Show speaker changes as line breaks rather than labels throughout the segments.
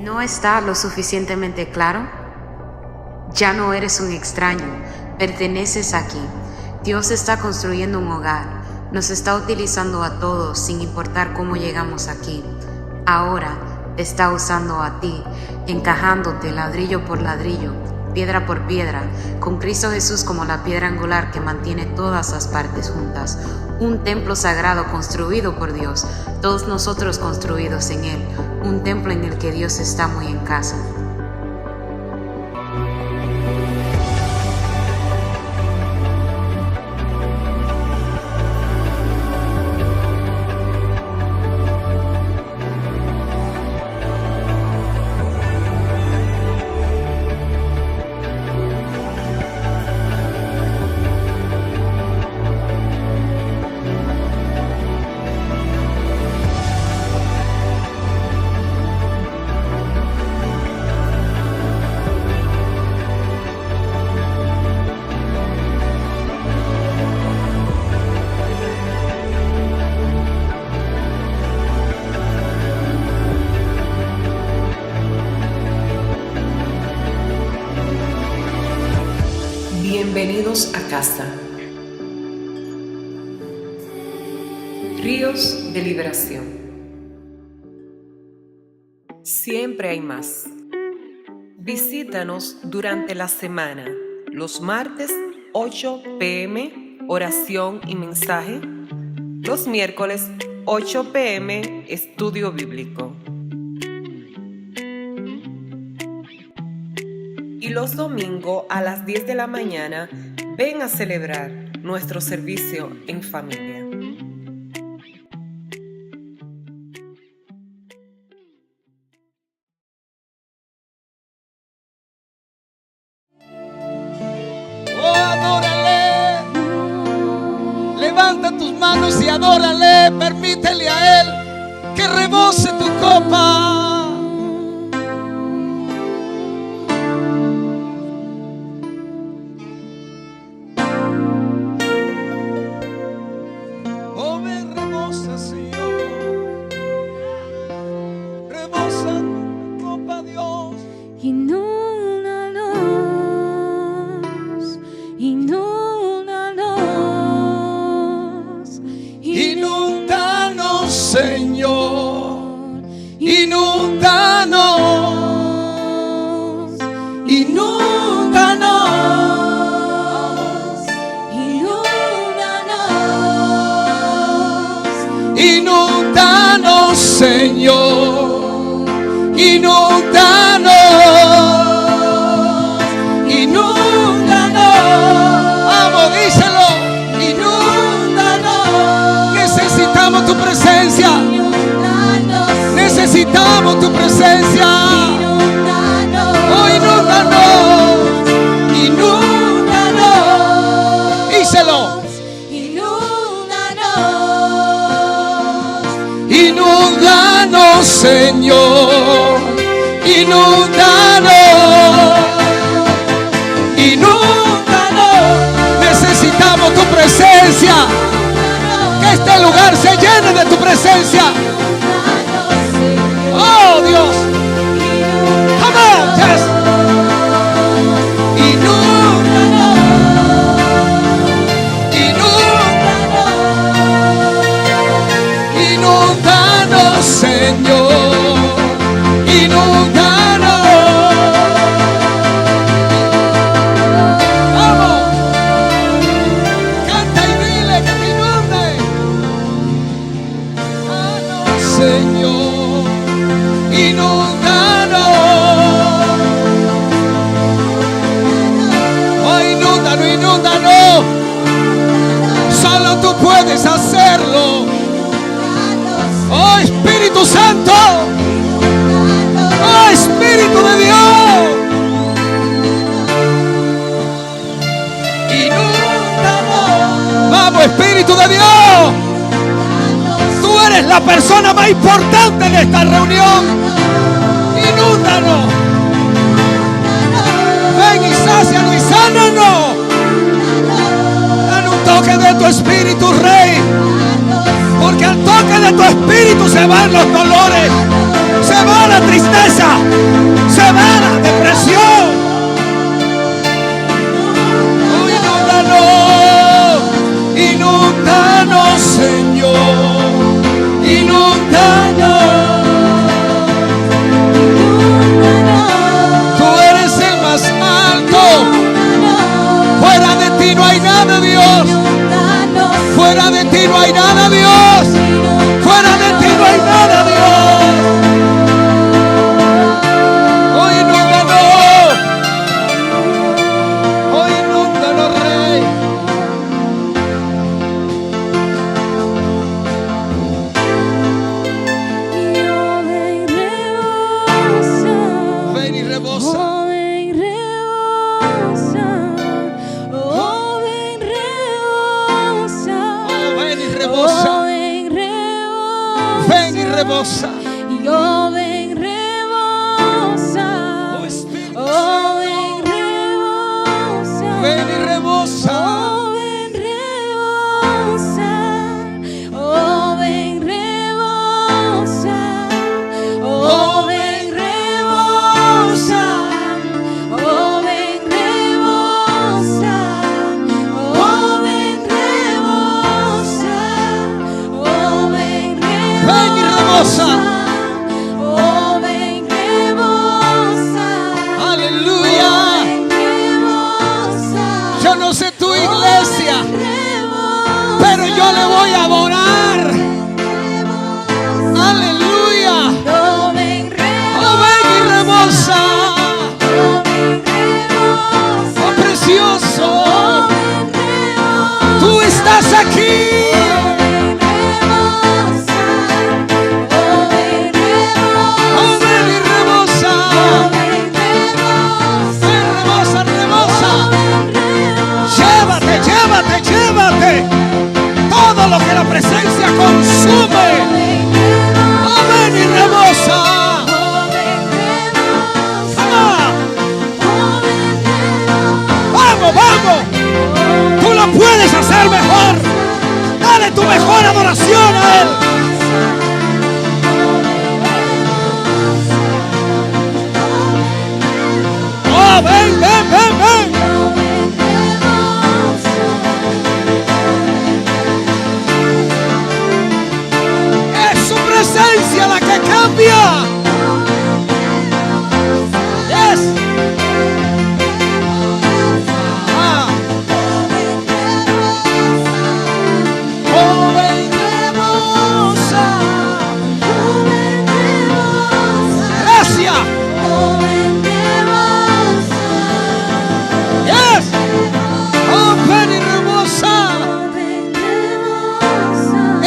¿No está lo suficientemente claro? Ya no eres un extraño, perteneces aquí. Dios está construyendo un hogar, nos está utilizando a todos sin importar cómo llegamos aquí. Ahora te está usando a ti, encajándote ladrillo por ladrillo, piedra por piedra, con Cristo Jesús como la piedra angular que mantiene todas las partes juntas. Un templo sagrado construido por Dios, todos nosotros construidos en Él, un templo en el que Dios está muy en casa.
Bienvenidos a casa. Ríos de liberación. Siempre hay más. Visítanos durante la semana, los martes 8 p.m. oración y mensaje, los miércoles 8 p.m. estudio bíblico y los domingos a las 10 de la mañana ven a celebrar nuestro servicio en familia.
Oh, adórale. Levanta tus manos y adórale. Permítele a Él que rebose tu copa. Señor, inúndanos, inúndanos, inúndanos, inúndanos, Señor, inúndanos, inúndanos, vamos, díselo, inúndanos, necesitamos tu presencia. Necesitamos tu presencia. Oh, inúndanos, inúndanos. Díselo. Inúndanos, inúndanos, Señor. Inúndanos, inúndanos. Necesitamos tu presencia. Que este lugar se llene de tu presencia. Oh, Dios. Come on, yes. Inúndanos, inúndanos, inúndanos, Señor. Inúndanos. Vamos. Canta y dile que te inunde. Señor, inúndanos. Oh, inúndanos, inúndanos. Solo tú puedes hacerlo. Oh, Espíritu Santo. Oh, Espíritu de Dios. Inúndanos. Vamos, Espíritu de Dios. Tú eres la persona más importante en esta reunión. Inúndanos. Ven y sácianos y sánanos. Dan un toque de tu Espíritu, Rey. Porque al toque de tu Espíritu se van los dolores. Se van va la tristeza, se va la depresión. Oh, inúndanos, Señor, inúndanos. Tú eres el más alto. Fuera de ti no hay nada, Dios. Fuera de ti no hay nada, Dios. Fuera de ti no hay nada, Dios. Hoy inúndanos. Hoy inúndanos, Rey. Ven y rebosa. Ven y rebosa.
Yo ven rebosa.
Oh, Espíritu
Oh, ven rebosa.
ven y rebosa.
Oh, ven rebosa. Oh, ven rebosa. Oh, ven rebosa. Oh, ven rebosa. Oh, ven rebosa. Oh, ven
Ven y rebosa.
Oh, ven rebosa.
Aleluya.
Ven rebosa.
Yo no sé tu iglesia, pero yo le voy a adorar. Aleluya.
Oh, ven
Oh, ven y rebosa. Oh, precioso. Tú estás aquí. Oh, ven y rebosa. Ven, rebosa, rebosa. Llévate, llévate, llévate todo lo que la presencia consume. Oh, ven y rebosa. Ah, vamos, vamos. Tú lo puedes hacer mejor. Dale tu mejor adoración a Él. Oh, ven, ven, ven, ven. Es su presencia la que cambia. Yes. Ah. Oh, ven, rebosa. Gracias. Yes. Oh, ven y rebosa.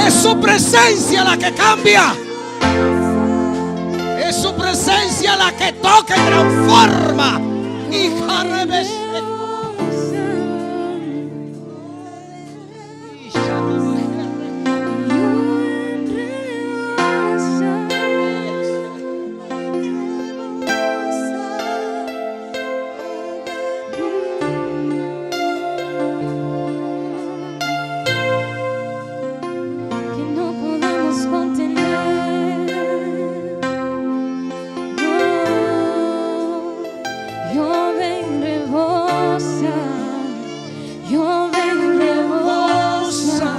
Es su presencia la que cambia. Es su presencia la que toca y transforma. Hija rebelde.
Que no podamos contener. Yo ven rebosa. Yo ven rebosa.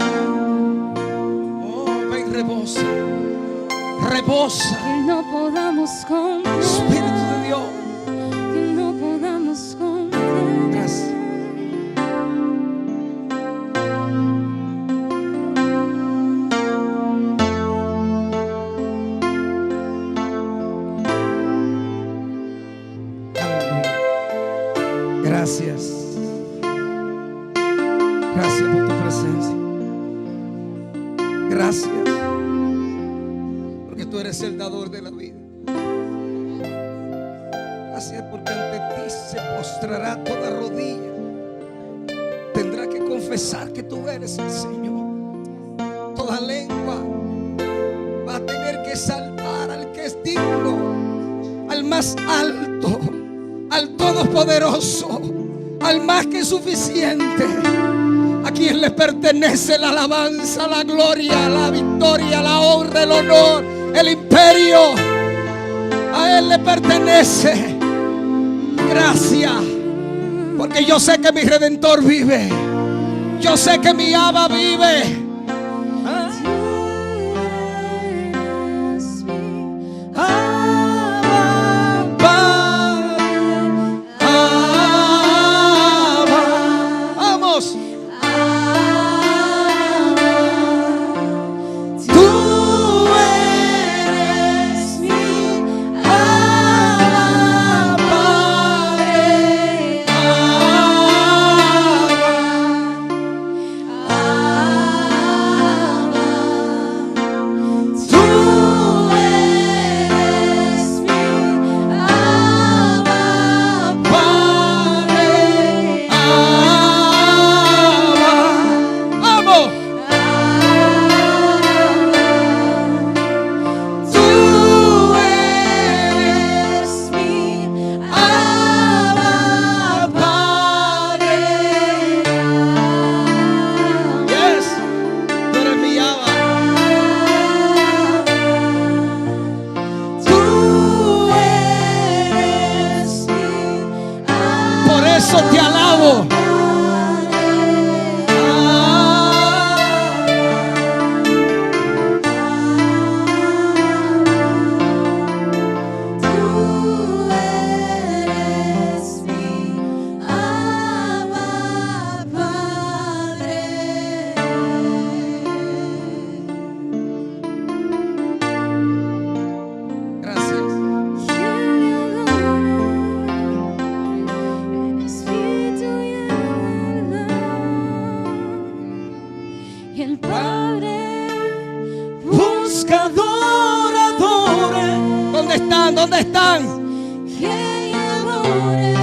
Oh, ven, rebosa. Rebosa.
Que no podamos contener.
Espíritu de Dios.
Que no podamos contener.
Gracias. Gracias. Gracias por tu presencia. Gracias. Porque tú eres el dador de la vida. Gracias porque ante ti se postrará toda rodilla. Tendrá que confesar que tú eres el Señor. Toda lengua va a tener que exaltar al que es digno, al más alto, al todopoderoso, al más que suficiente, a quien le pertenece la alabanza, la gloria, la victoria, la honra, el honor, el imperio. A Él le pertenece. Gracias, porque yo sé que mi Redentor vive. Yo sé que mi Abba vive. ¿Ah? Vamos.
Tú eres mi Abba, Padre. Tú eres mi Abba,
Padre, vamos.
Tú eres mi Abba, Padre.
Yes, tú eres mi Abba.
Tú eres mi Abba,
Por eso te alabo.
Tú eres mi Abba, Padre.
Gracias.
En espíritu y en verdad, y el Padre
Buscador, adore. ¿Dónde están? ¿Dónde están?
que adore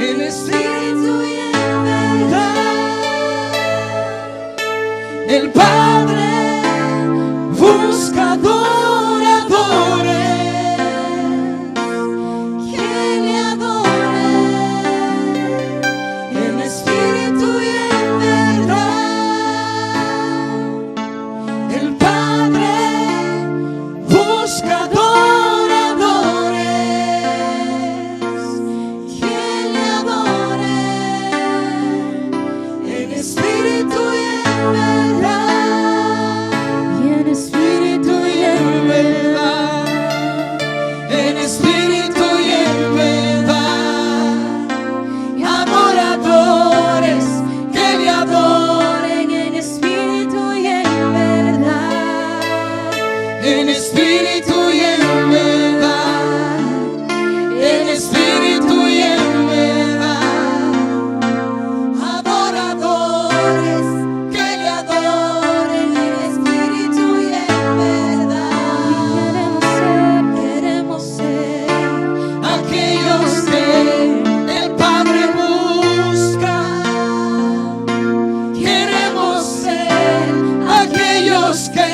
en espíritu y en verdad.
El Padre buscador, adore.
Que le adore en espíritu y en verdad.
El Padre buscador, adore.
Que le adore en espíritu y en verdad. Y en espíritu y en verdad.
En espíritu y en verdad.
Y adoradores que le adoren en espíritu y en verdad.
En espíritu y en verdad. En espíritu y en verdad.
Adoradores que le adoren en espíritu y en verdad. Y queremos ser
Aquellos que el Padre busca.
queremos ser
Aquellos que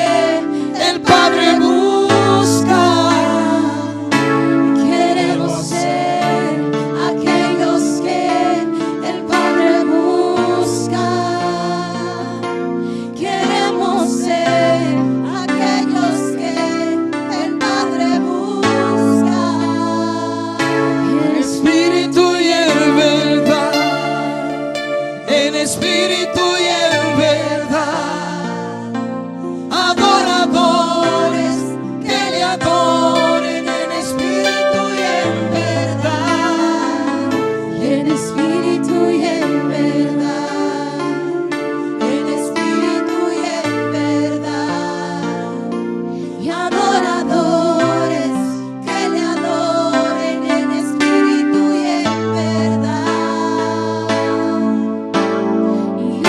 el Padre busca.
queremos ser aquellos que el Padre busca. Queremos ser aquellos que el Padre busca.
En espíritu y en verdad. En espíritu y en verdad. Adoradores que le adoren en espíritu y en verdad.
Y en espíritu y en verdad. En espíritu y en verdad. Y adoradores que le adoren en espíritu y en verdad. Y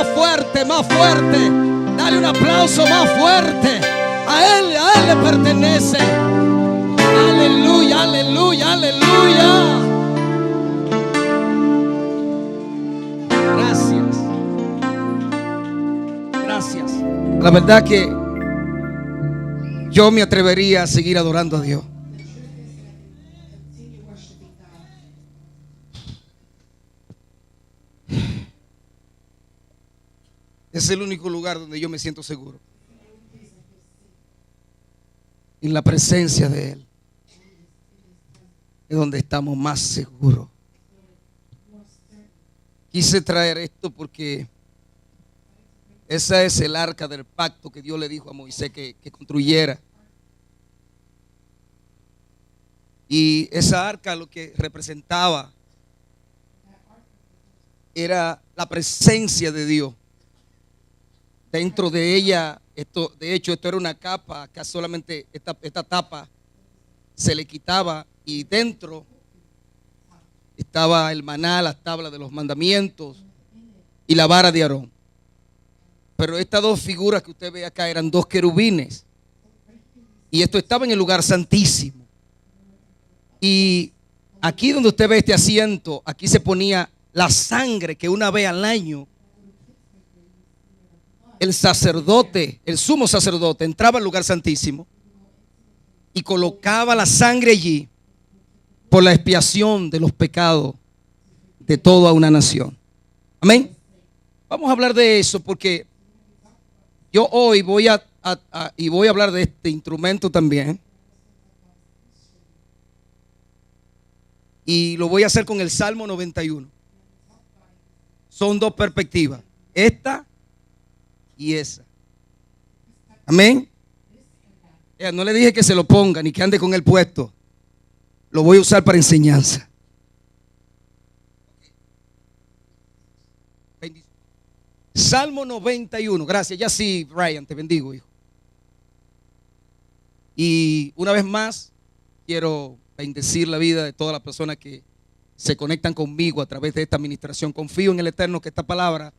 más fuerte, más fuerte. Dale un aplauso más fuerte. A Él le pertenece. Aleluya, aleluya, aleluya. Gracias. Gracias. La verdad que yo me atrevería a seguir adorando a Dios. Es el único lugar donde yo me siento seguro. En la presencia de Él es donde estamos más seguros. Quise traer esto porque esa es el arca del pacto que Dios le dijo a Moisés que construyera. Y esa arca lo que representaba era la presencia de Dios. Dentro de ella, esto era una capa que solamente esta tapa se le quitaba y dentro estaba el maná, las tablas de los mandamientos y la vara de Aarón. Pero estas dos figuras que usted ve acá eran dos querubines y esto estaba en el lugar santísimo. Y aquí donde usted ve este asiento, aquí se ponía la sangre que una vez al año el sacerdote, el sumo sacerdote, entraba al lugar santísimo y colocaba la sangre allí por la expiación de los pecados de toda una nación. Amén. Vamos a hablar de eso porque yo hoy voy a hablar de este instrumento también. Y lo voy a hacer con el Salmo 91. Son dos perspectivas, esta y esa. Amén. No le dije que se lo ponga ni que ande con el puesto. Lo voy a usar para enseñanza. Salmo 91. Gracias. Ya sí, Brian, te bendigo, hijo. Y una vez más quiero bendecir la vida de todas las personas que se conectan conmigo a través de esta administración. Confío en el Eterno que esta palabra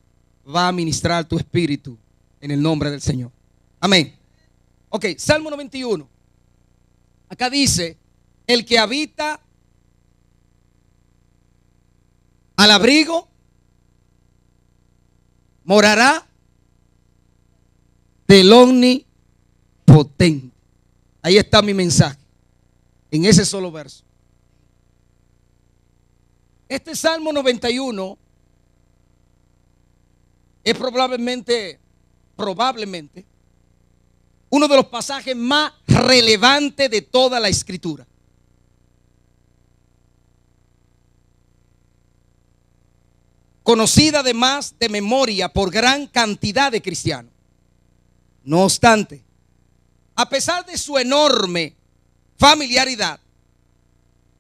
va a ministrar tu espíritu en el nombre del Señor. Amén. Ok, Salmo 91. Acá dice: el que habita al abrigo morará del Omnipotente. Ahí está mi mensaje, en ese solo verso. Este Salmo 91 es probablemente uno de los pasajes más relevantes de toda la Escritura. Conocida además de memoria por gran cantidad de cristianos. No obstante, a pesar de su enorme familiaridad,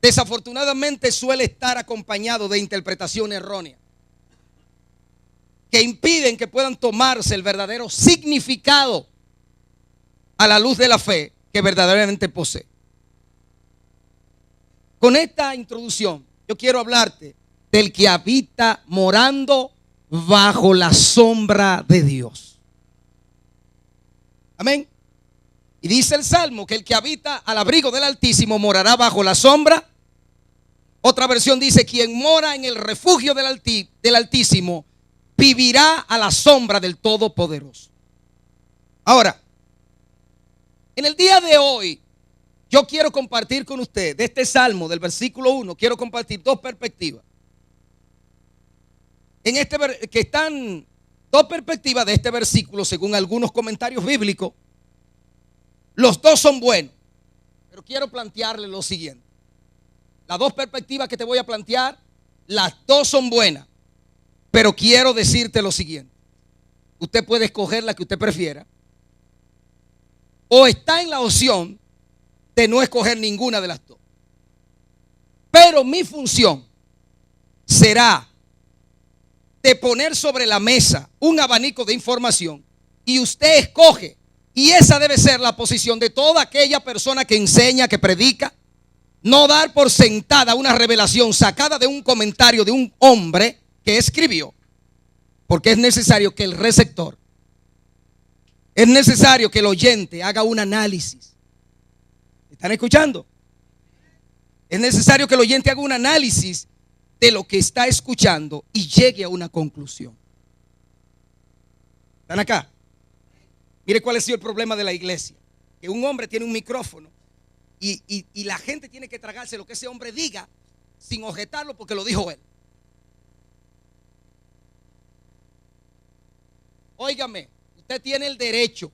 desafortunadamente suele estar acompañado de interpretaciones erróneas que impiden que puedan tomarse el verdadero significado a la luz de la fe que verdaderamente posee. Con esta introducción yo quiero hablarte del que habita morando bajo la sombra de Dios. Amén. Y dice el Salmo que el que habita al abrigo del Altísimo morará bajo la sombra. Otra versión dice: quien mora en el refugio del Altísimo vivirá a la sombra del Todopoderoso. Ahora, en el día de hoy, yo quiero compartir con usted de este Salmo, del versículo 1, quiero compartir dos perspectivas. Que están dos perspectivas de este versículo, según algunos comentarios bíblicos. Los dos son buenos, pero quiero plantearle lo siguiente. Las dos perspectivas que te voy a plantear, las dos son buenas, pero quiero decirte lo siguiente. Usted puede escoger la que usted prefiera, o está en la opción de no escoger ninguna de las dos. Pero mi función será de poner sobre la mesa un abanico de información y usted escoge. Y esa debe ser la posición de toda aquella persona que enseña, que predica. No dar por sentada una revelación sacada de un comentario de un hombre que escribió. Porque es necesario que el receptor, es necesario que el oyente haga un análisis. ¿Están escuchando? Es necesario que el oyente haga un análisis de lo que está escuchando y llegue a una conclusión. ¿Están acá? Mire cuál ha sido el problema de la iglesia. Que un hombre tiene un micrófono y la gente tiene que tragarse lo que ese hombre diga sin objetarlo porque lo dijo él. Óigame, usted tiene el derecho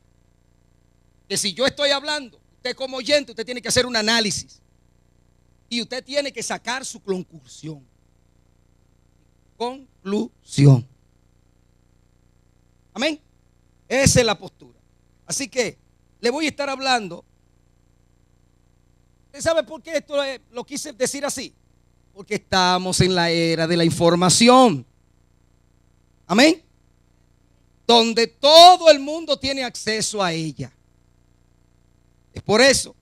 que si yo estoy hablando, usted como oyente, usted tiene que hacer un análisis y usted tiene que sacar su conclusión. Conclusión. Amén. Esa es la postura. Así que le voy a estar hablando. ¿Usted sabe por qué esto lo quise decir así? Porque estamos en la era de la información. Amén. Donde todo el mundo tiene acceso a ella. Es por eso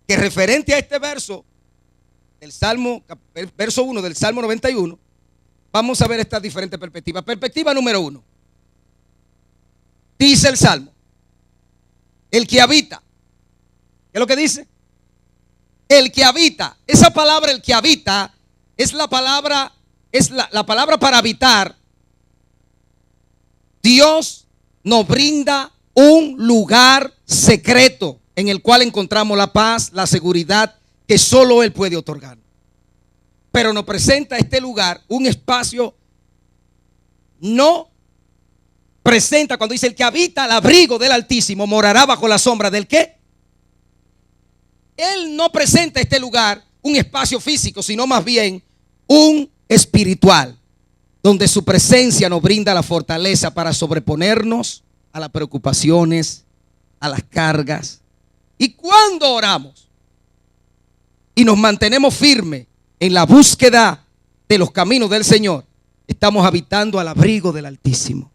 que referente a este verso del Salmo, verso 1 del Salmo 91, vamos a ver estas diferentes perspectivas. Perspectiva número 1. Dice el Salmo, el que habita. ¿Qué es lo que dice? El que habita. Esa palabra, el que habita, es la palabra, la palabra para habitar. Dios nos brinda un lugar secreto en el cual encontramos la paz, la seguridad que solo Él puede otorgar. Pero nos presenta este lugar un espacio, no presenta cuando dice el que habita al abrigo del Altísimo morará bajo la sombra del ¿qué? Él no presenta este lugar un espacio físico, sino más bien un espiritual, donde su presencia nos brinda la fortaleza para sobreponernos a las preocupaciones, a las cargas. Y cuando oramos y nos mantenemos firmes en la búsqueda de los caminos del Señor, estamos habitando al abrigo del Altísimo.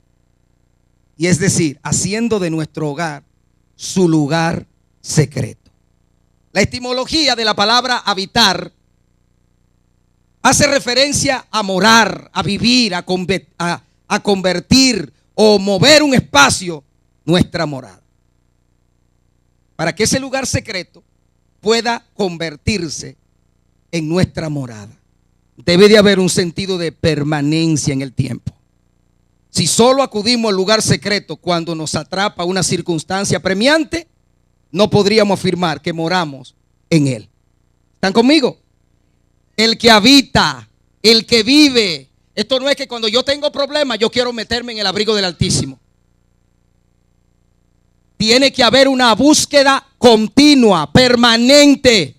Y es decir, haciendo de nuestro hogar su lugar secreto. La etimología de la palabra habitar hace referencia a morar, a vivir, a convertir o mover un espacio, nuestra morada. Para que ese lugar secreto pueda convertirse en nuestra morada, debe de haber un sentido de permanencia en el tiempo. Si solo acudimos al lugar secreto cuando nos atrapa una circunstancia premiante, no podríamos afirmar que moramos en él. ¿Están conmigo? El que habita, el que vive. Esto no es que cuando yo tengo problemas yo quiero meterme en el abrigo del Altísimo. Tiene que haber una búsqueda continua, permanente.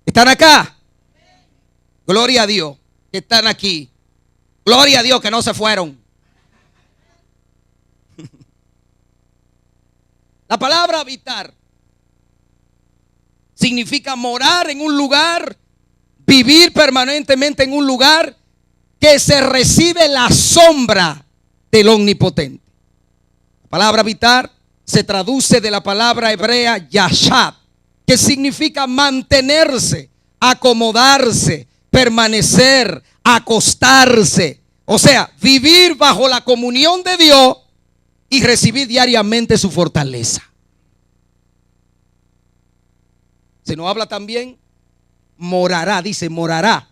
¿Están acá? Gloria a Dios que están aquí. Gloria a Dios que no se fueron. La palabra habitar significa morar en un lugar, vivir permanentemente en un lugar que se recibe la sombra del Omnipotente. La palabra habitar se traduce de la palabra hebrea yashab, que significa mantenerse, acomodarse, permanecer, acostarse. O sea, vivir bajo la comunión de Dios y recibir diariamente su fortaleza. Se nos habla también morará, dice morará.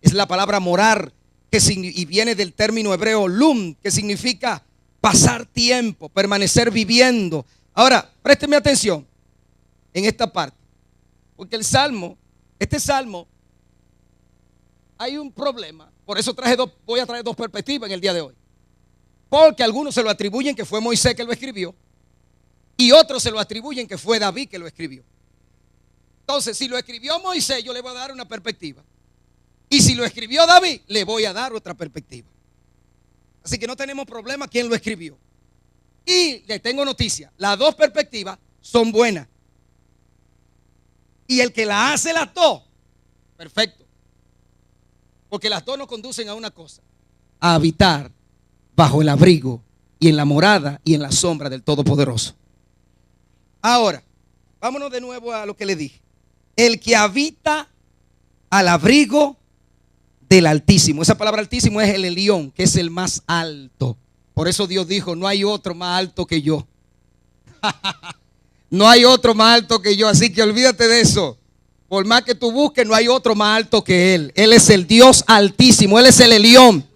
Es la palabra morar y viene del término hebreo lum, que significa pasar tiempo, permanecer viviendo. Ahora, présteme atención en esta parte, porque este salmo, hay un problema. Por eso voy a traer dos perspectivas en el día de hoy. Porque algunos se lo atribuyen que fue Moisés que lo escribió y otros se lo atribuyen que fue David que lo escribió. Entonces, si lo escribió Moisés, yo le voy a dar una perspectiva. Y si lo escribió David, le voy a dar otra perspectiva. Así que no tenemos problema quién lo escribió. Y le tengo noticia, las dos perspectivas son buenas. Y el que la hace las dos, perfecto. Porque las dos nos conducen a una cosa: a habitar bajo el abrigo y en la morada y en la sombra del Todopoderoso. Ahora, vámonos de nuevo a lo que le dije. El que habita al abrigo del Altísimo. Esa palabra Altísimo es el Elión, que es el más alto. Por eso Dios dijo, no hay otro más alto que yo. No hay otro más alto que yo, así que olvídate de eso. Por más que tú busques, no hay otro más alto que Él. Él es el Dios Altísimo, Él es el Elión.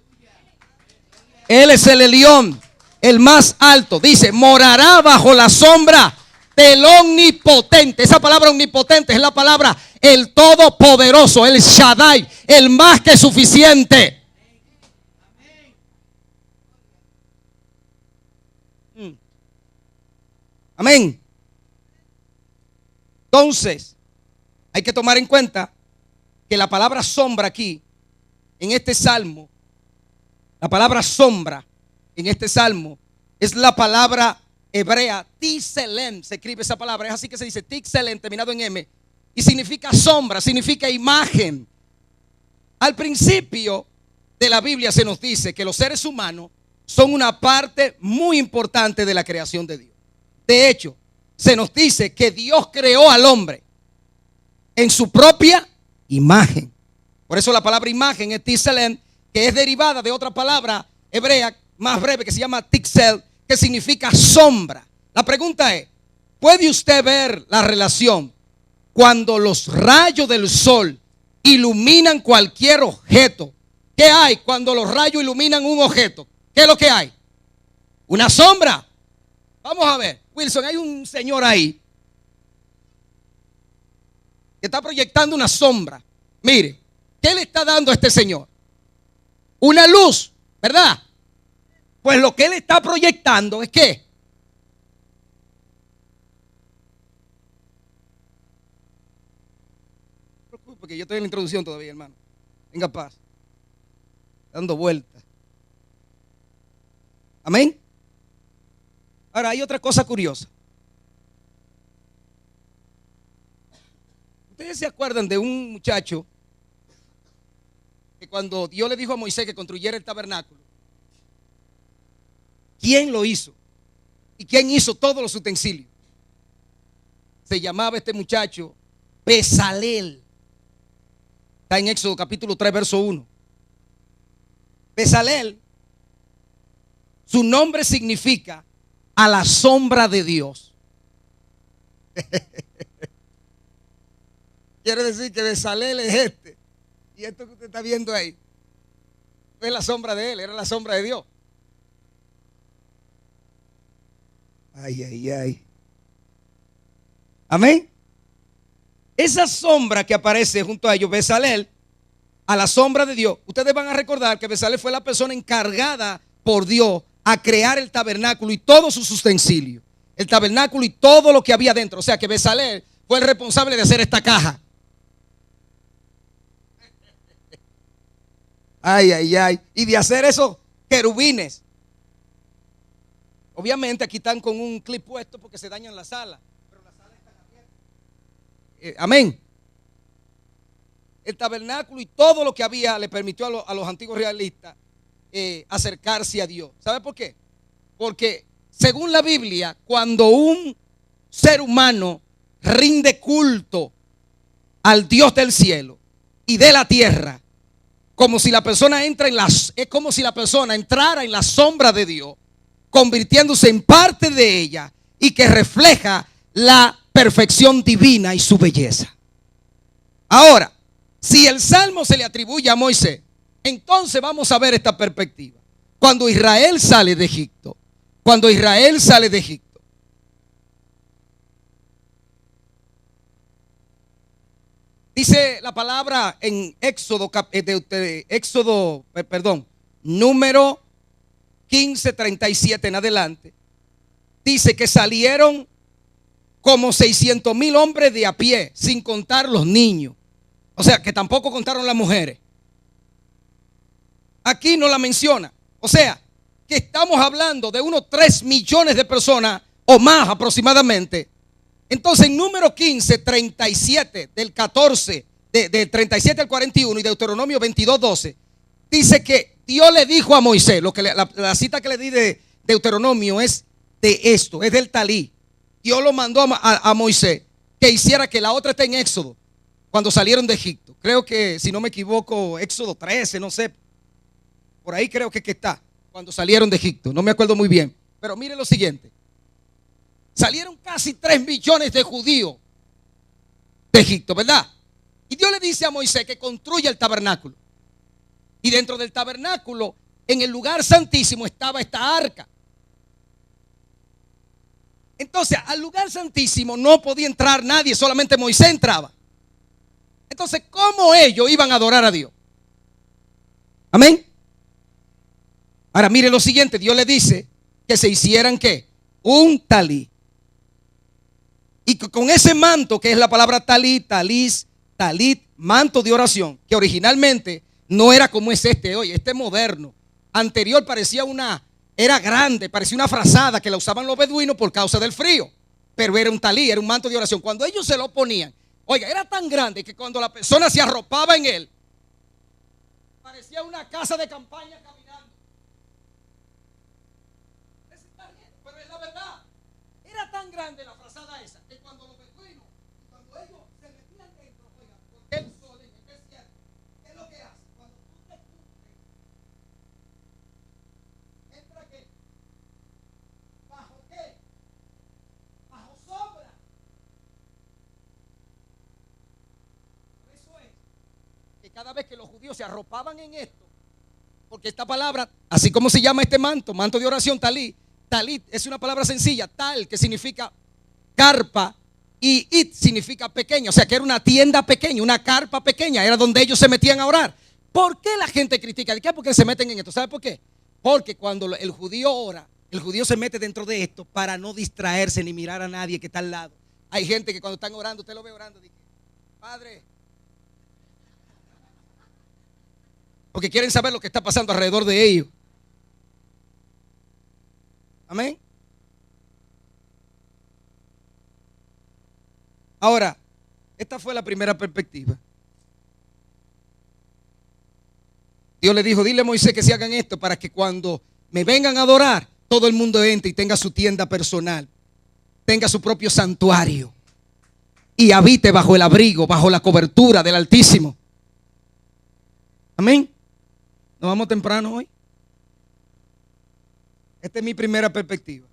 Él es el Elión, el más alto. Dice, morará bajo la sombra del Omnipotente. Esa palabra omnipotente es la palabra el Todopoderoso, el Shaddai, el más que suficiente. Amén. Entonces, hay que tomar en cuenta que la palabra sombra aquí, en este salmo, la palabra sombra en este salmo es la palabra hebrea Tselem. Se escribe esa palabra, es así que se dice Tselem, terminado en M, y significa sombra, significa imagen. Al principio de la Biblia se nos dice que los seres humanos son una parte muy importante de la creación de Dios. De hecho, se nos dice que Dios creó al hombre en su propia imagen. Por eso la palabra imagen es Tselem, que es derivada de otra palabra hebrea más breve que se llama Tixel, que significa sombra. La pregunta es, ¿puede usted ver la relación cuando los rayos del sol iluminan cualquier objeto? ¿Qué hay cuando los rayos iluminan un objeto? ¿Qué es lo que hay? Una sombra. Vamos a ver, Wilson, hay un señor ahí que está proyectando una sombra. Mire, ¿qué le está dando a este señor? Una luz, ¿verdad? Pues lo que él está proyectando es que porque yo estoy en la introducción todavía, hermano. Venga, paz. Dando vueltas. Amén. Ahora hay otra cosa curiosa. ¿Ustedes se acuerdan de un muchacho que cuando Dios le dijo a Moisés que construyera el tabernáculo, ¿quién lo hizo? ¿Y quién hizo todos los utensilios? Se llamaba este muchacho Bezalel. Está en Éxodo capítulo 3, verso 1. Bezalel, su nombre significa a la sombra de Dios. Quiere decir que Bezalel es este. Y esto que usted está viendo ahí no es la sombra de él, era la sombra de Dios. Ay, ay, ay. Amén. Esa sombra que aparece junto a ellos, Bezalel, a la sombra de Dios. Ustedes van a recordar que Bezalel fue la persona encargada por Dios a crear el tabernáculo y todos sus utensilios. El tabernáculo y todo lo que había dentro. O sea que Bezalel fue el responsable de hacer esta caja. Ay, ay, ay. Y de hacer esos querubines. Obviamente aquí están con un clip puesto porque se dañan la sala. Pero la sala está abierta. Amén. El tabernáculo y todo lo que había le permitió a los antiguos realistas acercarse a Dios. ¿Sabe por qué? Porque según la Biblia, cuando un ser humano rinde culto al Dios del cielo y de la tierra, como si la persona es como si la persona entrara en la sombra de Dios, convirtiéndose en parte de ella y que refleja la perfección divina y su belleza. Ahora, si el salmo se le atribuye a Moisés, entonces vamos a ver esta perspectiva. Cuando Israel sale de Egipto, dice la palabra en número 15:37 en adelante, dice que salieron como 600,000 hombres de a pie, sin contar los niños. O sea, que tampoco contaron las mujeres. Aquí no la menciona. O sea, que estamos hablando de unos 3 millones de personas o más aproximadamente. Entonces, en número 15:37 del 14, de 37 al 41 y Deuteronomio 22:12, dice que Dios le dijo a Moisés, la cita que le di de Deuteronomio es de esto, es del talí. Dios lo mandó a Moisés que hiciera, que la otra está en Éxodo. cuando salieron de Egipto. Creo que, si no me equivoco, Éxodo 13, no sé. Por ahí creo que está, cuando salieron de Egipto. No me acuerdo muy bien. Pero mire lo siguiente. Salieron casi 3 millones de judíos de Egipto, ¿verdad? Y Dios le dice a Moisés que construya el tabernáculo. Y dentro del tabernáculo, en el lugar santísimo, estaba esta arca. Entonces, al lugar santísimo no podía entrar nadie, solamente Moisés entraba. Entonces, ¿cómo ellos iban a adorar a Dios? Amén. Ahora, mire lo siguiente. Dios le dice que se hicieran, ¿qué? Un talí. Y con ese manto, que es la palabra talit, manto de oración, que originalmente no era como es este hoy, este moderno. Anterior parecía era grande, parecía una frazada que la usaban los beduinos por causa del frío. Pero era un talí, era un manto de oración. Cuando ellos se lo ponían, oiga, era tan grande que cuando la persona se arropaba en él, parecía una casa de campaña caminando. Pero es la verdad. Era tan grande la frazada esa que cuando los beduinos, cuando ellos se metían dentro, oiga, porque el sol en el desierto, ¿qué es lo que hace? Cuando tú te cubres, ¿entra qué? ¿Bajo qué? Bajo sombra. Por eso es que cada vez que los judíos se arropaban en esto, porque esta palabra, así como se llama este manto de oración, talí, talit es una palabra sencilla, tal, que significa carpa, y it significa pequeño, o sea que era una tienda pequeña, una carpa pequeña, era donde ellos se metían a orar. ¿Por qué la gente critica? ¿De qué? Porque se meten en esto. ¿Sabe por qué? Porque cuando el judío ora, el judío se mete dentro de esto para no distraerse ni mirar a nadie que está al lado. Hay gente que cuando están orando, usted lo ve orando, dice, Padre, porque quieren saber lo que está pasando alrededor de ellos. Amén. Ahora, esta fue la primera perspectiva. Dios le dijo, dile a Moisés que se hagan esto para que cuando me vengan a adorar, todo el mundo entre y tenga su tienda personal, tenga su propio santuario y habite bajo el abrigo, bajo la cobertura del Altísimo. Amén. ¿Nos vamos temprano hoy? Esta es mi primera perspectiva.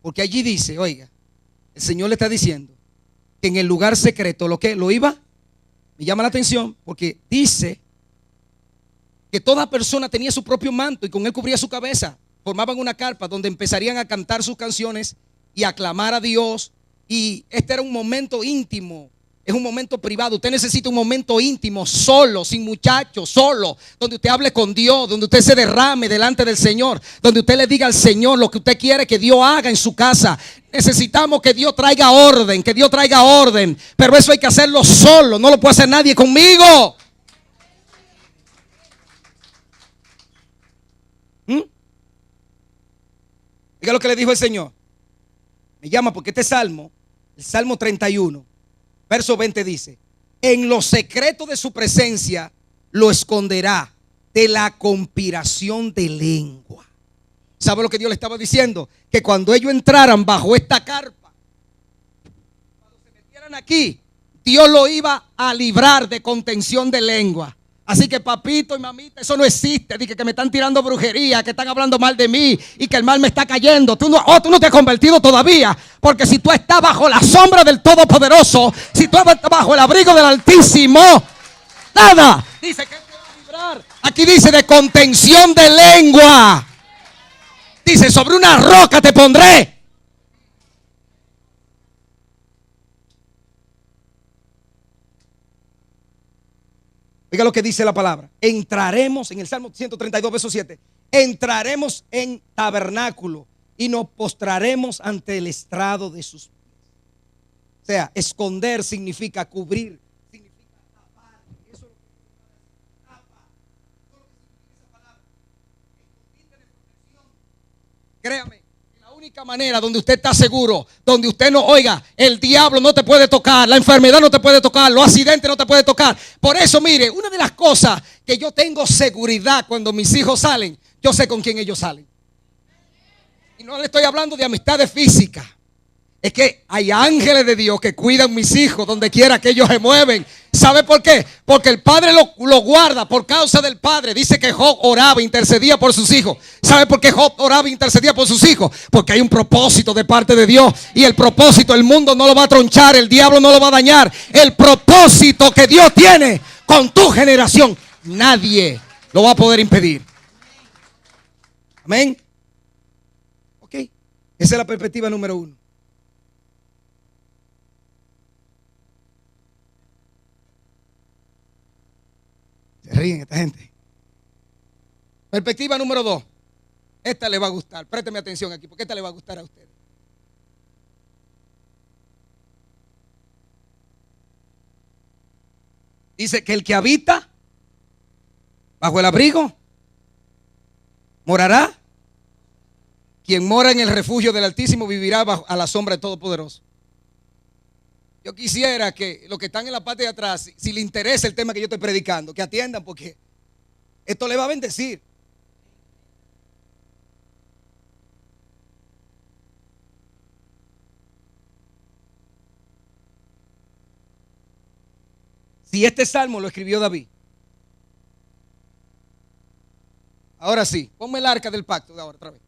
Porque allí dice, oiga, el Señor le está diciendo que en el lugar secreto lo iba, me llama la atención porque dice que toda persona tenía su propio manto y con él cubría su cabeza. Formaban una carpa donde empezarían a cantar sus canciones y a clamar a Dios. Y este era un momento íntimo. Es un momento privado. Usted necesita un momento íntimo, solo, sin muchachos, solo, donde usted hable con Dios, donde usted se derrame delante del Señor, donde usted le diga al Señor lo que usted quiere que Dios haga en su casa. Necesitamos que Dios traiga orden, que Dios traiga orden, pero eso hay que hacerlo solo, no lo puede hacer nadie conmigo. Diga lo que le dijo el Señor. Me llama porque este salmo, el Salmo 31, verso 20 dice, en lo secreto de su presencia lo esconderá de la conspiración de lengua. ¿Sabe lo que Dios le estaba diciendo? Que cuando ellos entraran bajo esta carpa, cuando se metieran aquí, Dios lo iba a librar de contención de lengua. Así que papito y mamita, eso no existe. Dije que me están tirando brujería, que están hablando mal de mí y que el mal me está cayendo. Tú no te has convertido todavía. Porque si tú estás bajo la sombra del Todopoderoso, si tú estás bajo el abrigo del Altísimo, nada. Dice que te va a librar. Aquí dice de contención de lengua. Dice, sobre una roca te pondré. Oiga lo que dice la palabra. Entraremos, en el Salmo 132, verso 7. Entraremos en tabernáculo y nos postraremos ante el estrado de sus pies. O sea, esconder significa cubrir, significa tapar. Eso es lo que significa tapa. Eso es lo que significa esa palabra. Escondite de protección. Créame. La única manera donde usted está seguro, donde usted no, oiga, el diablo no te puede tocar, la enfermedad no te puede tocar, los accidentes no te pueden tocar. Por eso, mire, una de las cosas que yo tengo seguridad cuando mis hijos salen, yo sé con quién ellos salen. Y no le estoy hablando de amistades físicas. Es que hay ángeles de Dios que cuidan mis hijos donde quiera que ellos se mueven. ¿Sabe por qué? Porque el Padre lo guarda por causa del Padre. Dice que Job oraba, intercedía por sus hijos. ¿Sabe por qué Job oraba e intercedía por sus hijos? Porque hay un propósito de parte de Dios. Y el propósito el mundo no lo va a tronchar, el diablo no lo va a dañar. El propósito que Dios tiene con tu generación, nadie lo va a poder impedir. Amén. Ok. Esa es la perspectiva número 1. Se ríen esta gente. Perspectiva número 2. Esta le va a gustar. Présteme atención aquí, porque esta le va a gustar a ustedes. Dice que el que habita bajo el abrigo morará. Quien mora en el refugio del Altísimo vivirá a la sombra del Todopoderoso. Yo quisiera que los que están en la parte de atrás, si les interesa el tema que yo estoy predicando, que atiendan, porque esto le va a bendecir. Si este salmo lo escribió David. Ahora sí, ponme el arca del pacto de ahora otra vez.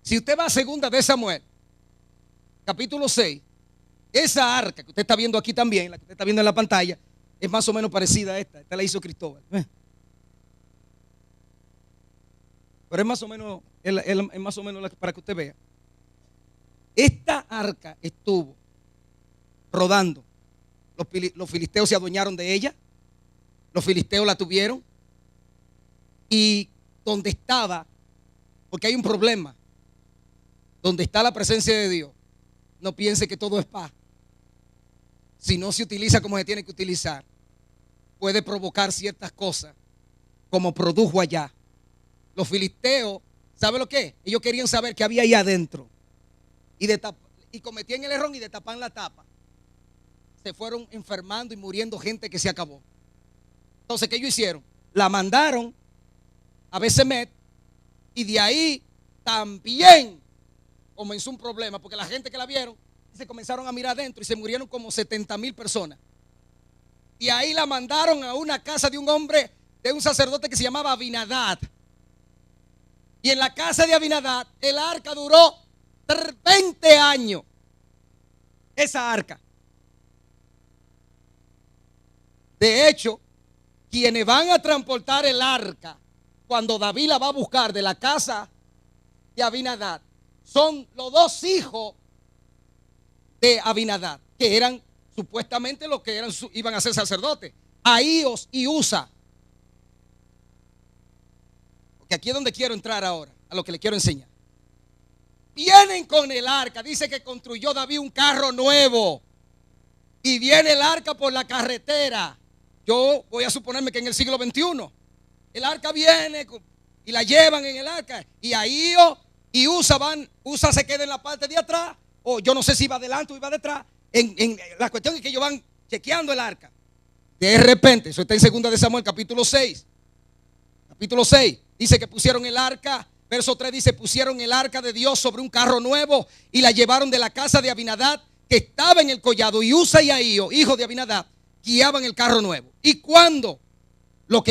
Si usted va a 2 de Samuel, capítulo 6, esa arca que usted está viendo aquí también, la que usted está viendo en la pantalla, es más o menos parecida a esta. Esta la hizo Cristóbal. Pero es más o menos, es más o menos para que usted vea. Esta arca estuvo rodando. Los filisteos se adueñaron de ella. Los filisteos la tuvieron. Y donde estaba, porque hay un problema, donde está la presencia de Dios, no piense que todo es paz. Si no se utiliza como se tiene que utilizar, puede provocar ciertas cosas, como produjo allá. Los filisteos, ¿sabe lo que? Ellos querían saber qué había ahí adentro. Y cometían el error y de tapar la tapa. Se fueron enfermando y muriendo gente que se acabó. Entonces, ¿qué ellos hicieron? La mandaron a Besemet y de ahí también comenzó un problema, porque la gente que la vieron se comenzaron a mirar adentro y se murieron como 70,000 personas. Y ahí la mandaron a una casa de un hombre, de un sacerdote que se llamaba Abinadab. Y en la casa de Abinadab el arca duró 20 años. Esa arca. De hecho, quienes van a transportar el arca cuando David la va a buscar de la casa de Abinadab son los 2 hijos de Abinadab, que eran supuestamente los que iban a ser sacerdotes, Ahíos y Usa. Porque aquí es donde quiero entrar ahora, a lo que le quiero enseñar. Vienen con el arca. Dice que construyó David un carro nuevo y viene el arca por la carretera. Yo voy a suponerme que en el siglo XXI el arca viene y la llevan en el arca, y Ahío y Usa se queda en la parte de atrás, o yo no sé si iba adelante o iba detrás. La cuestión es que ellos van chequeando el arca. De repente, eso está en 2 de Samuel capítulo 6. Capítulo 6 dice que pusieron el arca. Verso 3 dice: pusieron el arca de Dios sobre un carro nuevo y la llevaron de la casa de Abinadab, que estaba en el collado, y Usa y Ahío, hijo de Abinadab, guiaban el carro nuevo. Y cuando lo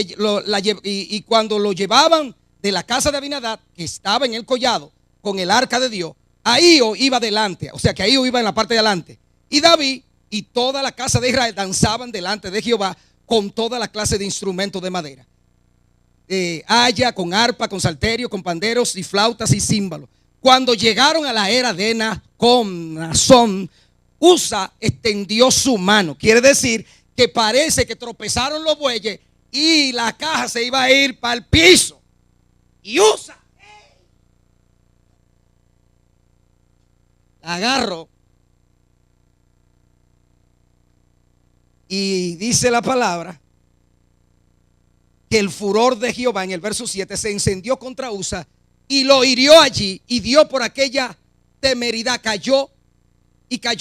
llevaban de la casa de Abinadab, que estaba en el collado con el arca de Dios, Ahío iba adelante, o sea que Ahío iba en la parte de adelante, y David y toda la casa de Israel danzaban delante de Jehová con toda la clase de instrumentos de madera, haya, con arpa, con salterio, con panderos y flautas y címbalos. Cuando llegaron a la era de Nazón, Usa extendió su mano. Quiere decir que parece que tropezaron los bueyes y la caja se iba a ir para el piso. Y Usa la agarró y dice la palabra que el furor de Jehová, en el verso 7, se encendió contra Usa y lo hirió allí, y dio por aquella temeridad, cayó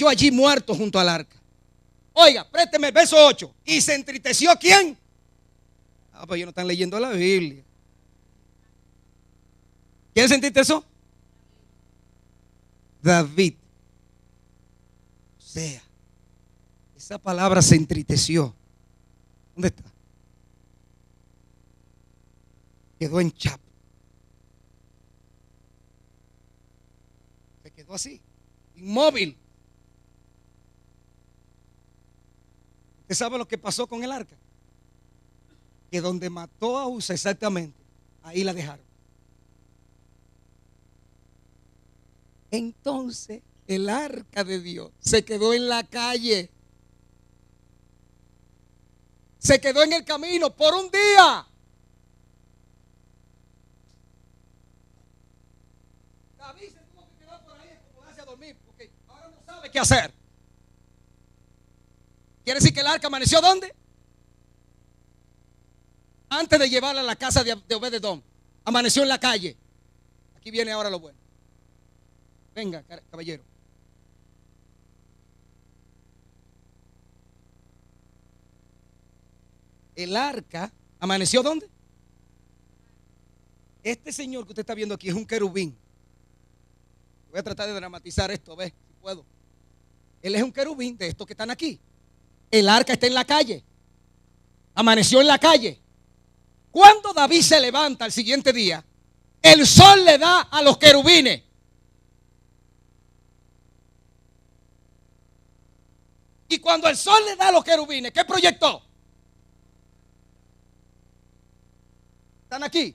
allí muerto junto al arca. Oiga, présteme el verso 8. ¿Y se entristeció quién? Pues ellos no están leyendo la Biblia. ¿Quién sentiste eso? David. O sea, esa palabra se entristeció. ¿Dónde está? Quedó en chap. Se quedó así, inmóvil. ¿Usted sabe lo que pasó con el arca? Que donde mató a Usa exactamente, ahí la dejaron. Entonces el arca de Dios se quedó en la calle. Se quedó en el camino por un día. David se tuvo que quedar por ahí a acomodarse a dormir porque ahora no sabe qué hacer. ¿Quiere decir que el arca amaneció dónde? Antes de llevarla a la casa de Obed-edom, amaneció en la calle. Aquí viene ahora lo bueno. Venga, caballero. El arca amaneció ¿dónde? Este señor que usted está viendo aquí es un querubín. Voy a tratar de dramatizar esto, ve, si puedo. Él es un querubín de estos que están aquí. El arca está en la calle. Amaneció en la calle. Cuando David se levanta al siguiente día, el sol le da a los querubines. Y cuando el sol le da a los querubines, ¿qué proyectó? ¿Están aquí?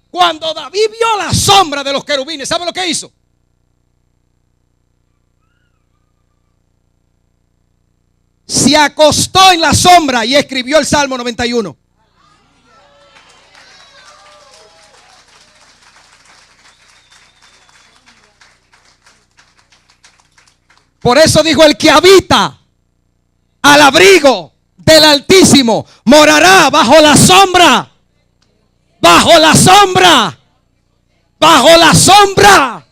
Cuando David vio la sombra de los querubines, ¿sabe lo que hizo? Se acostó en la sombra y escribió el Salmo 91. Por eso dijo: el que habita al abrigo del Altísimo morará bajo la sombra. Bajo la sombra. Bajo la sombra.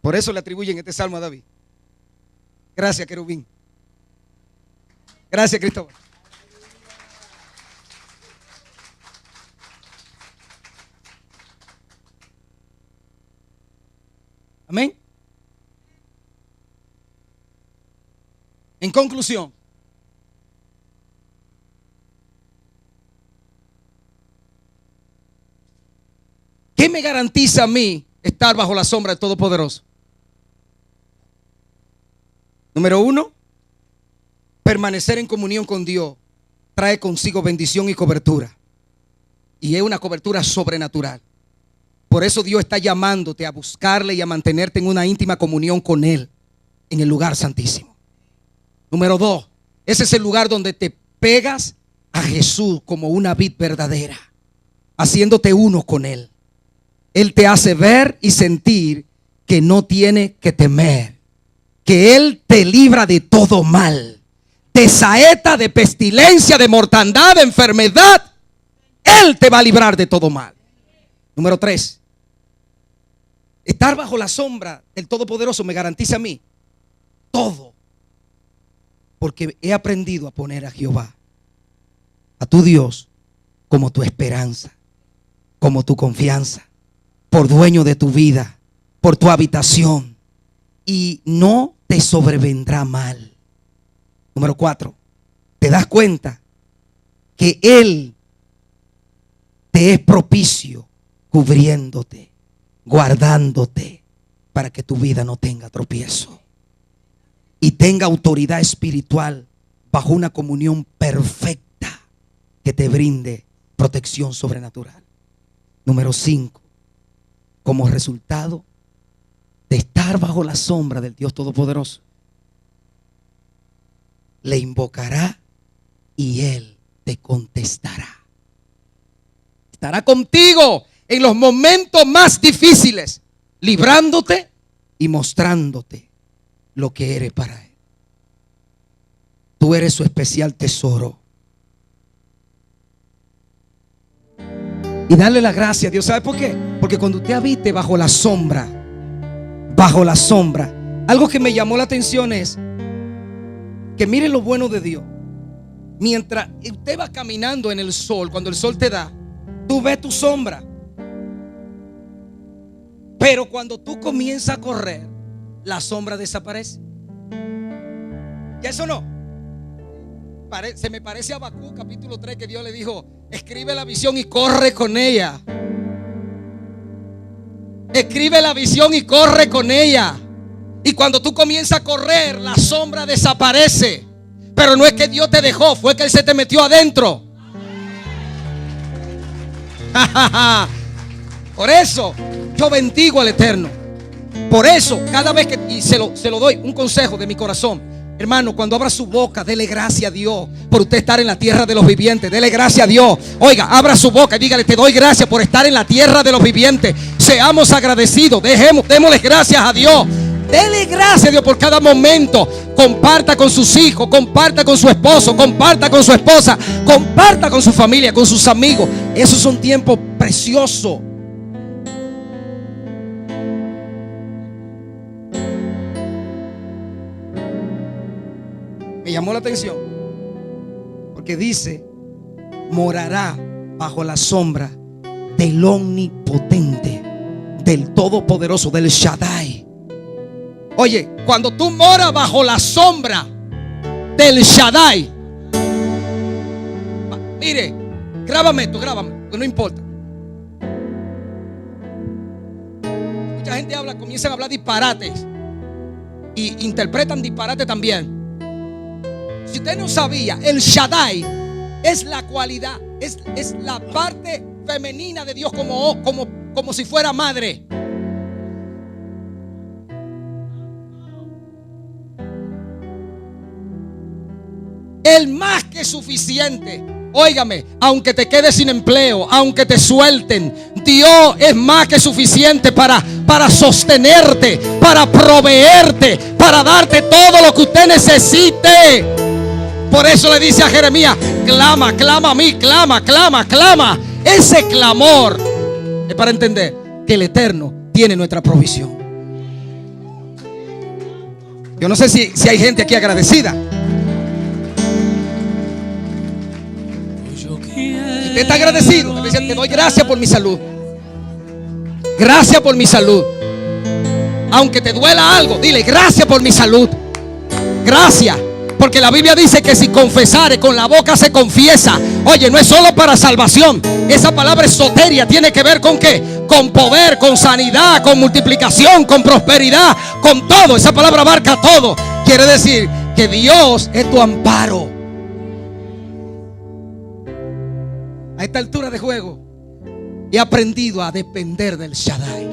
Por eso le atribuyen este salmo a David. Gracias, querubín. Gracias, Cristóbal. Amén. En conclusión, ¿qué me garantiza a mí estar bajo la sombra del Todopoderoso? Número 1, permanecer en comunión con Dios trae consigo bendición y cobertura. Y es una cobertura sobrenatural. Por eso Dios está llamándote a buscarle y a mantenerte en una íntima comunión con Él en el lugar santísimo. Número 2, ese es el lugar donde te pegas a Jesús como una vid verdadera, haciéndote uno con Él. Él te hace ver y sentir que no tiene que temer, que Él te libra de todo mal, de saeta, de pestilencia, de mortandad, de enfermedad. Él te va a librar de todo mal. Número 3, estar bajo la sombra del Todopoderoso me garantiza a mí todo, porque he aprendido a poner a Jehová, a tu Dios, como tu esperanza, como tu confianza, por dueño de tu vida, por tu habitación, y no te sobrevendrá mal. Número 4, te das cuenta que Él te es propicio, cubriéndote, guardándote, para que tu vida no tenga tropiezo y tenga autoridad espiritual bajo una comunión perfecta que te brinde protección sobrenatural. Número 5, como resultado de estar bajo la sombra del Dios Todopoderoso, le invocará y Él te contestará. Estará contigo en los momentos más difíciles, librándote y mostrándote lo que eres para Él. Tú eres su especial tesoro. Y darle la gracia a Dios. ¿Sabe por qué? Porque cuando usted habite bajo la sombra, algo que me llamó la atención es que mire lo bueno de Dios. Mientras usted va caminando en el sol, cuando el sol te da, tú ves tu sombra. Pero cuando tú comienzas a correr, la sombra desaparece. ¿Y eso no? Se me parece a Habacuc capítulo 3, que Dios le dijo: escribe la visión y corre con ella. Escribe la visión y corre con ella. Y cuando tú comienzas a correr, la sombra desaparece. Pero no es que Dios te dejó, fue que Él se te metió adentro. Por eso yo bendigo al Eterno. Por eso cada vez que, y se lo doy, un consejo de mi corazón, hermano, cuando abra su boca, dele gracias a Dios por usted estar en la tierra de los vivientes. Dele gracias a Dios. Oiga, abra su boca y dígale: te doy gracias por estar en la tierra de los vivientes. Seamos agradecidos, démosle gracias a Dios. Dele gracias a Dios por cada momento. Comparta con sus hijos, comparta con su esposo, comparta con su esposa, comparta con su familia, con sus amigos. Esos son tiempos preciosos. Me llamó la atención porque dice: morará bajo la sombra del omnipotente, del todopoderoso, del Shaddai. Oye, cuando tú moras bajo la sombra del Shaddai, mire, grábame esto, no importa. Mucha gente comienzan a hablar disparates y interpretan disparate también. Si usted no sabía, el Shaddai es la cualidad, es la parte femenina de Dios, como si fuera madre. El más que suficiente. Óigame, aunque te quedes sin empleo, aunque te suelten, Dios es más que suficiente para sostenerte, para proveerte, para darte todo lo que usted necesite. Por eso le dice a Jeremías: clama, clama a mí, clama, clama, clama. Ese clamor es para entender que el Eterno tiene nuestra provisión. Yo no sé si hay gente aquí agradecida. Si usted está agradecido, le dice: te doy gracias por mi salud. Gracias por mi salud. Aunque te duela algo, dile: gracias por mi salud. Gracias. Porque la Biblia dice que si confesare, con la boca se confiesa. Oye, no es solo para salvación. Esa palabra es soteria. Tiene que ver con ¿qué? Con poder, con sanidad, con multiplicación, con prosperidad, con todo. Esa palabra abarca todo. Quiere decir que Dios es tu amparo. A esta altura de juego he aprendido a depender del Shaddai.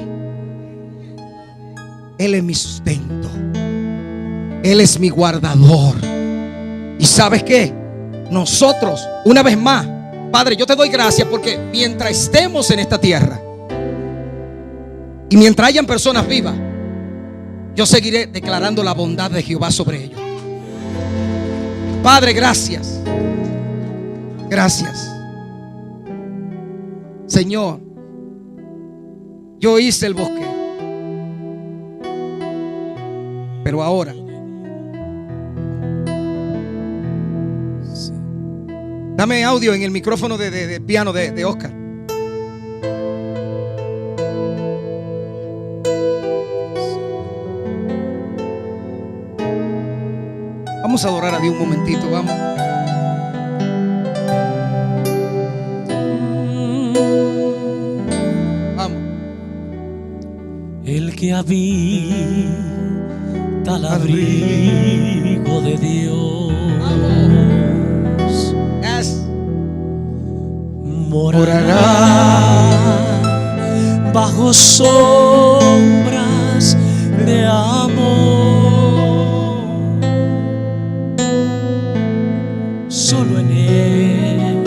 Él es mi sustento. Él es mi guardador. ¿Y sabes qué? Nosotros, una vez más, Padre, yo te doy gracias porque mientras estemos en esta tierra y mientras hayan personas vivas, yo seguiré declarando la bondad de Jehová sobre ellos. Padre, gracias. Gracias. Señor, yo hice el bosque, pero ahora dame audio en el micrófono de piano de Oscar. Vamos a adorar a Dios un momentito, vamos. Vamos.
El que habita al abrigo de Dios morará bajo sombras de amor. Solo en Él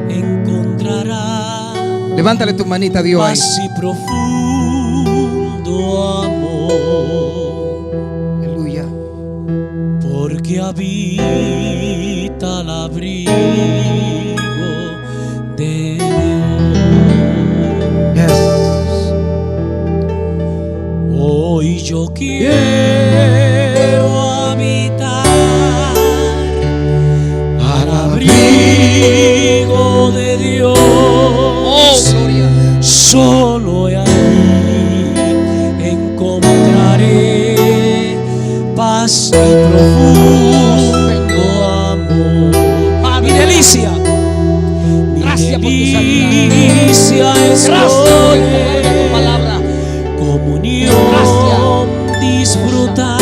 encontrará.
Levántale tu manita a Dios ahí.
Paz y profundo amor.
Aleluya.
Porque habita al abrigo de Dios. Hoy yo quiero habitar y profundo amor. Mi delicia,
Gracias por tu sanidad.
delicia es
Gracias por
poder,
tu palabra.
comunión, disfrutar,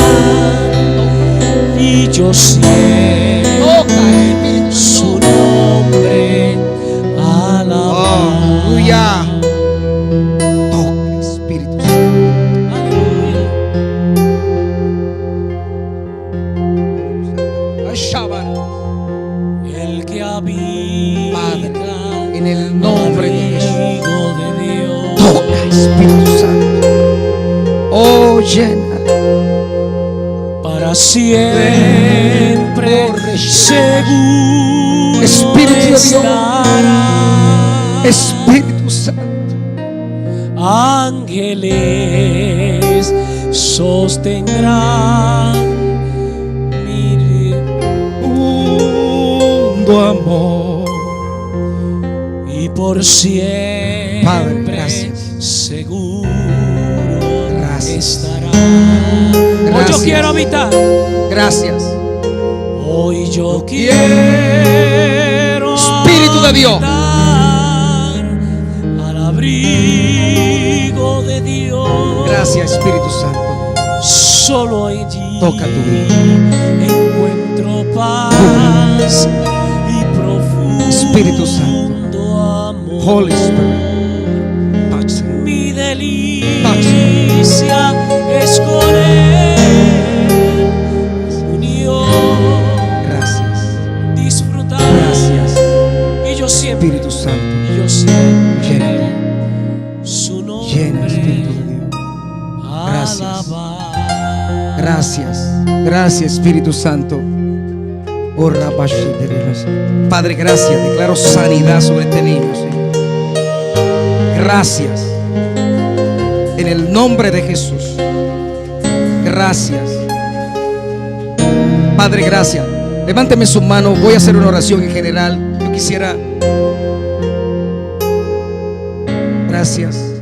y yo siento
Toca, Espíritu
su
Santo.
nombre alabar.
Aleluya. Toca, Espíritu Santo.
Aleluya.
Ay, Shabbat.
El que habita
Padre, en el nombre de Jesús.
abrigo de Dios.
Toca, Espíritu Santo. Oh, llena.
Para siempre seguro
Espíritu de Dios.
estará.
Espíritu Santo.
Ángeles sostendrán mi profundo amor, y por siempre
Padre, gracias.
seguro
Gracias.
estará. Hoy yo
Gracias.
quiero habitar.
Gracias.
Hoy yo quiero
Espíritu de Dios.
habitar al abrigo de Dios.
Gracias, Espíritu Santo.
Solo allí
Toca tu vida.
encuentro paz y profundo
Espíritu Santo.
amor.
Holy Spirit. Touch him.
Mi delicia es con él, unión,
Gracias.
disfrutar.
Gracias.
Y yo siempre,
Espíritu Santo.
y yo siempre
Llena.
su
Llena, Espíritu de
nombre
Dios. Gracias.
alabar.
Gracias. Gracias, Espíritu Santo. Oh, Rabashi de Dios. Padre, gracias. Declaro sanidad sobre este niño, Señor. Gracias. En el nombre de Jesús. Gracias. Padre, gracias. Levánteme su mano. Voy a hacer una oración en general. Yo quisiera. Gracias.